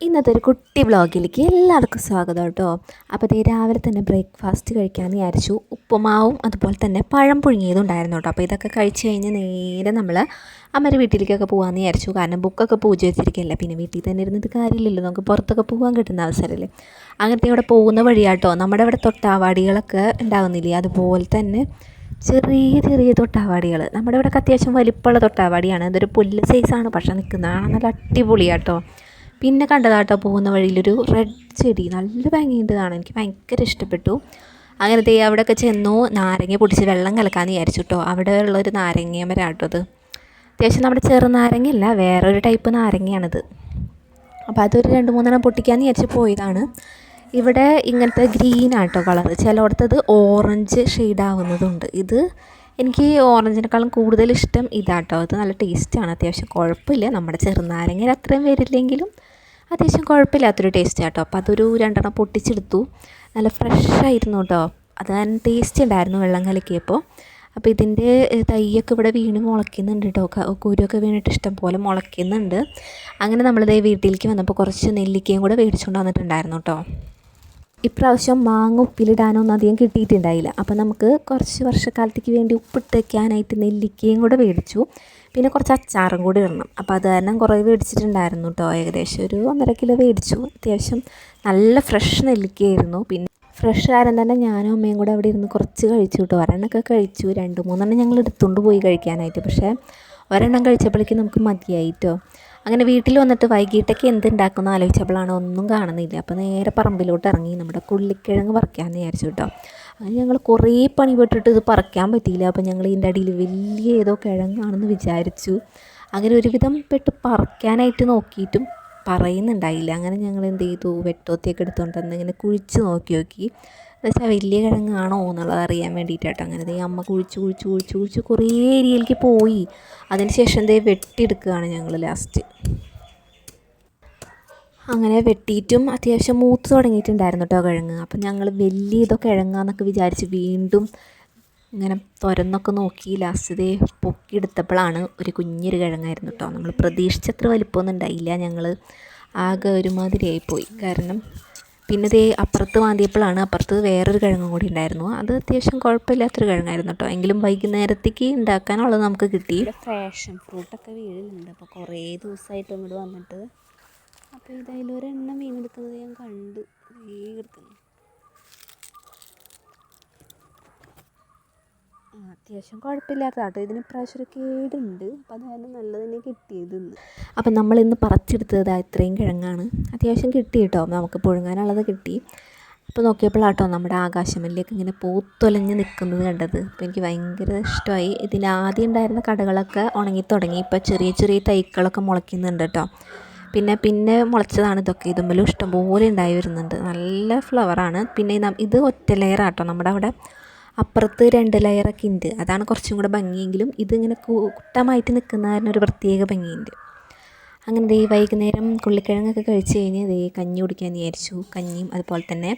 ഇന്നത്തെ ഒരു കുട്ടി വ്ളോഗിലേക്ക് എല്ലാവർക്കും സ്വാഗതം കേട്ടോ. അപ്പോൾ ദേ രാവിലെ തന്നെ ബ്രേക്ക്ഫാസ്റ്റ് കഴിക്കാമെന്ന് വിചാരിച്ചു. ഉപ്പുമാവും അതുപോലെ തന്നെ പഴം പുഴുങ്ങിയതും ഉണ്ടായിരുന്നു കേട്ടോ. അപ്പോൾ ഇതൊക്കെ കഴിച്ച് കഴിഞ്ഞ് നേരെ നമ്മൾ അമ്മയുടെ വീട്ടിലേക്കൊക്കെ പോകാമെന്ന് വിചാരിച്ചു. കാരണം ബുക്കൊക്കെ പൂജ വെച്ചിരിക്കുകയല്ല, പിന്നെ വീട്ടിൽ തന്നെ ഇരുന്നിട്ട് കാര്യമില്ലല്ലോ, നമുക്ക് പുറത്തൊക്കെ പോകാൻ കിട്ടുന്ന അവസരമല്ലേ. അങ്ങനത്തെ ഇവിടെ പോകുന്ന വഴിയാട്ടോ നമ്മുടെ ഇവിടെ തൊട്ടാവാടികളൊക്കെ ഉണ്ടാകുന്നില്ലേ, അതുപോലെ തന്നെ ചെറിയ ചെറിയ തൊട്ടാവാടികൾ. നമ്മുടെ ഇവിടെ അത്യാവശ്യം വലിപ്പമുള്ള തൊട്ടാവാടിയാണ്. ഇതൊരു പുല്ല് സൈസാണ്, പക്ഷേ നിൽക്കുന്നതാണ് നല്ല അടിപൊളിയാട്ടോ. പിന്നെ കണ്ടതാട്ടോ പോകുന്ന വഴിയിലൊരു റെഡ് ചെടി, നല്ല ഭംഗിയുണ്ട് കാണാൻ, എനിക്ക് ഭയങ്കര ഇഷ്ടപ്പെട്ടു. അങ്ങനെ ദേ അവിടെയൊക്കെ ചെന്നു നാരങ്ങ പൊടിച്ച് വെള്ളം കലക്കാമെന്ന് വിചാരിച്ചു കേട്ടോ. അവിടെ ഉള്ളൊരു നാരങ്ങ മരാട്ടോ അത്. അത്യാവശ്യം നമ്മുടെ ചെറുനാരങ്ങയല്ല, വേറൊരു ടൈപ്പ് നാരങ്ങയാണിത്. അപ്പോൾ അതൊരു 2-3 പൊട്ടിക്കാമെന്ന് വിചാരിച്ച് പോയതാണ്. ഇവിടെ ഇങ്ങനത്തെ ഗ്രീനാട്ടോ കളർ, ചിലയിടത്തത് ഓറഞ്ച് ഷെയ്ഡാവുന്നതുണ്ട്. ഇത് എനിക്ക് ഓറഞ്ചിനേക്കാളും കൂടുതൽ ഇഷ്ടം ഇതാട്ടോ. ഇത് നല്ല ടേസ്റ്റാണ്, അത്യാവശ്യം കുഴപ്പമില്ല. നമ്മുടെ ചെറുനാരങ്ങ അത്രയും വരില്ലെങ്കിലും അത്യാവശ്യം കുഴപ്പമില്ലാത്തൊരു ടേസ്റ്റ് കേട്ടോ. അപ്പോൾ അതൊരു 2 പൊട്ടിച്ചെടുത്തു. നല്ല ഫ്രഷായിരുന്നു കേട്ടോ, അത് ടേസ്റ്റ് ഉണ്ടായിരുന്നു വെള്ളം കലക്കിയപ്പോൾ. അപ്പോൾ ഇതിൻ്റെ തൈയൊക്കെ ഇവിടെ വീണ് മുളയ്ക്കുന്നുണ്ട് കേട്ടോ. കുരുവൊക്കെ വീണിട്ട് ഇഷ്ടം പോലെ മുളയ്ക്കുന്നുണ്ട്. അങ്ങനെ നമ്മളിതേ വീട്ടിലേക്ക് വന്നപ്പോൾ കുറച്ച് നെല്ലിക്കയും കൂടെ മേടിച്ചുകൊണ്ട് വന്നിട്ടുണ്ടായിരുന്നു കേട്ടോ. ഇപ്രാവശ്യം മാങ്ങ ഉപ്പിലിടാനൊന്നും അധികം കിട്ടിയിട്ടുണ്ടായില്ല. അപ്പോൾ നമുക്ക് കുറച്ച് വർഷക്കാലത്തേക്ക് വേണ്ടി ഉപ്പിട്ട് വയ്ക്കാനായിട്ട് നെല്ലിക്കയും കൂടെ മേടിച്ചു. പിന്നെ കുറച്ച് അച്ചാറും കൂടി ഇടണം. അപ്പോൾ അത് കാരണം കുറേ മേടിച്ചിട്ടുണ്ടായിരുന്നു കേട്ടോ. ഏകദേശം ഒരു 1.5 കിലോ മേടിച്ചു. അത്യാവശ്യം നല്ല ഫ്രഷ് നെല്ലിക്കയായിരുന്നു. പിന്നെ ഫ്രഷ് കാരം തന്നെ ഞാനും അമ്മയും കൂടെ അവിടെ ഇരുന്ന് കുറച്ച് കഴിച്ചു കേട്ടോ. ഒരെണ്ണമൊക്കെ കഴിച്ചു, 2-3 ഞങ്ങൾ എടുത്തുകൊണ്ട് പോയി കഴിക്കാനായിട്ട്. പക്ഷേ ഒരെണ്ണം കഴിച്ചപ്പോഴേക്കും നമുക്ക് മതിയായിട്ടോ. അങ്ങനെ വീട്ടിൽ വന്നിട്ട് വൈകിട്ടൊക്കെ എന്തുണ്ടാക്കുമെന്ന് ആലോചിച്ചപ്പോഴാണ് ഒന്നും കാണുന്നില്ല. അപ്പോൾ നേരെ പറമ്പിലോട്ട് ഇറങ്ങി നമ്മുടെ കുള്ളിക്കിഴങ്ങ് പറിക്കാമെന്ന് വിചാരിച്ചു കേട്ടോ. അങ്ങനെ ഞങ്ങൾ കുറേ പണി പെട്ടിട്ട് ഇത് പറിക്കാൻ പറ്റിയില്ല. അപ്പോൾ ഞങ്ങൾ ഇതിൻ്റെ അടിയിൽ വലിയ ഏതോ കിഴങ്ങാണെന്ന് വിചാരിച്ചു. അങ്ങനെ ഒരുവിധം പെട്ട് പറിക്കാനായിട്ട് നോക്കിയിട്ടും പറയുന്നുണ്ടായില്ല. അങ്ങനെ ഞങ്ങൾ എന്ത് ചെയ്തു, വെട്ടോത്തിയൊക്കെ എടുത്തുകൊണ്ട് വന്ന് ഇങ്ങനെ കുഴിച്ച് നോക്കി എന്നുവെച്ചാൽ വലിയ കിഴങ്ങാണോ എന്നുള്ളത് അറിയാൻ വേണ്ടിയിട്ടാട്ടോ. അങ്ങനെ അമ്മ കുഴിച്ച് കുറേ ഏരിയയിലേക്ക് പോയി. അതിന് ശേഷം വെട്ടിയെടുക്കുകയാണ് ഞങ്ങൾ ലാസ്റ്റ്. അങ്ങനെ വെട്ടിയിട്ടും അത്യാവശ്യം മൂത്ത് തുടങ്ങിയിട്ടുണ്ടായിരുന്നു കേട്ടോ കിഴങ്ങ്. അപ്പം ഞങ്ങൾ വലിയ ഇതൊക്കെ കിഴങ്ങാന്നൊക്കെ വിചാരിച്ച് വീണ്ടും ഇങ്ങനെ തുരന്നൊക്കെ നോക്കി ലാസ്റ്റ് പൊക്കിയെടുത്തപ്പോഴാണ് ഒരു കുഞ്ഞൊരു കിഴങ്ങായിരുന്നു കേട്ടോ. നമ്മൾ പ്രതീക്ഷിച്ചത്ര വലിപ്പമൊന്നും ഉണ്ടായില്ല. ഞങ്ങൾ ആകെ ഒരുമാതിരിയായിപ്പോയി. കാരണം പിന്നെ അപ്പുറത്ത് മാന്തിയപ്പോഴാണ് അപ്പുറത്ത് വേറൊരു കിഴങ്ങും കൂടി ഉണ്ടായിരുന്നു. അത് അത്യാവശ്യം കുഴപ്പമില്ലാത്തൊരു കിഴങ്ങായിരുന്നു കേട്ടോ. എങ്കിലും വൈകുന്നേരത്തേക്ക് ഉണ്ടാക്കാനുള്ളത് നമുക്ക് കിട്ടി. പാഷൻ ഫ്രൂട്ടൊക്കെ വീഴുന്നുണ്ട്. അപ്പോൾ കുറേ ദിവസമായിട്ട് ഇങ്ങോട്ട് വന്നിട്ട് അപ്പോൾ ഇതിലൊരെണ്ണം വീണെടുക്കുന്നത് ഞാൻ കണ്ടു. എടുക്കുന്നു അത്യാവശ്യം കുഴപ്പമില്ലാത്ത കേട്ടോ. ഇതിന് ഇപ്രാവശ്യം ഒരു കേടുണ്ട്. അപ്പോൾ അതായത് നല്ലത് തന്നെ കിട്ടിയതെന്ന്. അപ്പം നമ്മളിന്ന് പറിച്ചെടുത്തത് ഇത്രയും കിഴങ്ങാണ്. അത്യാവശ്യം കിട്ടി കേട്ടോ, നമുക്ക് പുഴുങ്ങാനുള്ളത് കിട്ടി. അപ്പോൾ നോക്കിയപ്പോഴാട്ടോ നമ്മുടെ ആകാശമല്ലിയൊക്കെ ഇങ്ങനെ പൂത്തൊലഞ്ഞ് നിൽക്കുന്നത് കണ്ടത്. അപ്പോൾ എനിക്ക് ഭയങ്കര ഇഷ്ടമായി. ഇതിലാദ്യം ഉണ്ടായിരുന്ന കടകളൊക്കെ ഉണങ്ങിത്തുടങ്ങി. ഇപ്പോൾ ചെറിയ ചെറിയ തൈകളൊക്കെ മുളയ്ക്കുന്നുണ്ട് കേട്ടോ. പിന്നെ മുളച്ചതാണ് ഇതൊക്കെ. ഇതുമ്മലും ഇഷ്ടംപോലെ ഉണ്ടായി വരുന്നുണ്ട്. നല്ല ഫ്ലവറാണ്. പിന്നെ ഇത് ഒറ്റ ലെയറാട്ടോ. നമ്മുടെ അവിടെ അപ്പുറത്ത് 2 ലെയറൊക്കെ ഉണ്ട്. അതാണ് കുറച്ചും കൂടെ ഭംഗിയെങ്കിലും ഇതിങ്ങനെ കൂട്ടമായിട്ട് നിൽക്കുന്നതിന് ഒരു പ്രത്യേക ഭംഗിയുണ്ട്. അങ്ങനെ വൈകുന്നേരം കുള്ളിക്കിഴങ്ങൊക്കെ കഴിച്ച് കഴിഞ്ഞ് കഞ്ഞി കുടിക്കാമെന്ന് വിചാരിച്ചു. കഞ്ഞിയും അതുപോലെ തന്നെ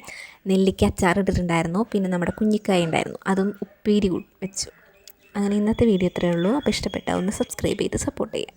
നെല്ലിക്ക അച്ചാർ ഇട്ടിട്ടുണ്ടായിരുന്നു. പിന്നെ നമ്മുടെ കുഞ്ഞിക്കായ ഉണ്ടായിരുന്നു, അതും ഉപ്പേരി വെച്ചു. അങ്ങനെ ഇന്നത്തെ വീഡിയോ ഇത്രയേ ഉള്ളൂ. അപ്പോൾ ഇഷ്ടപ്പെട്ടാൽ ഒന്ന് സബ്സ്ക്രൈബ് ചെയ്ത് സപ്പോർട്ട് ചെയ്യാം.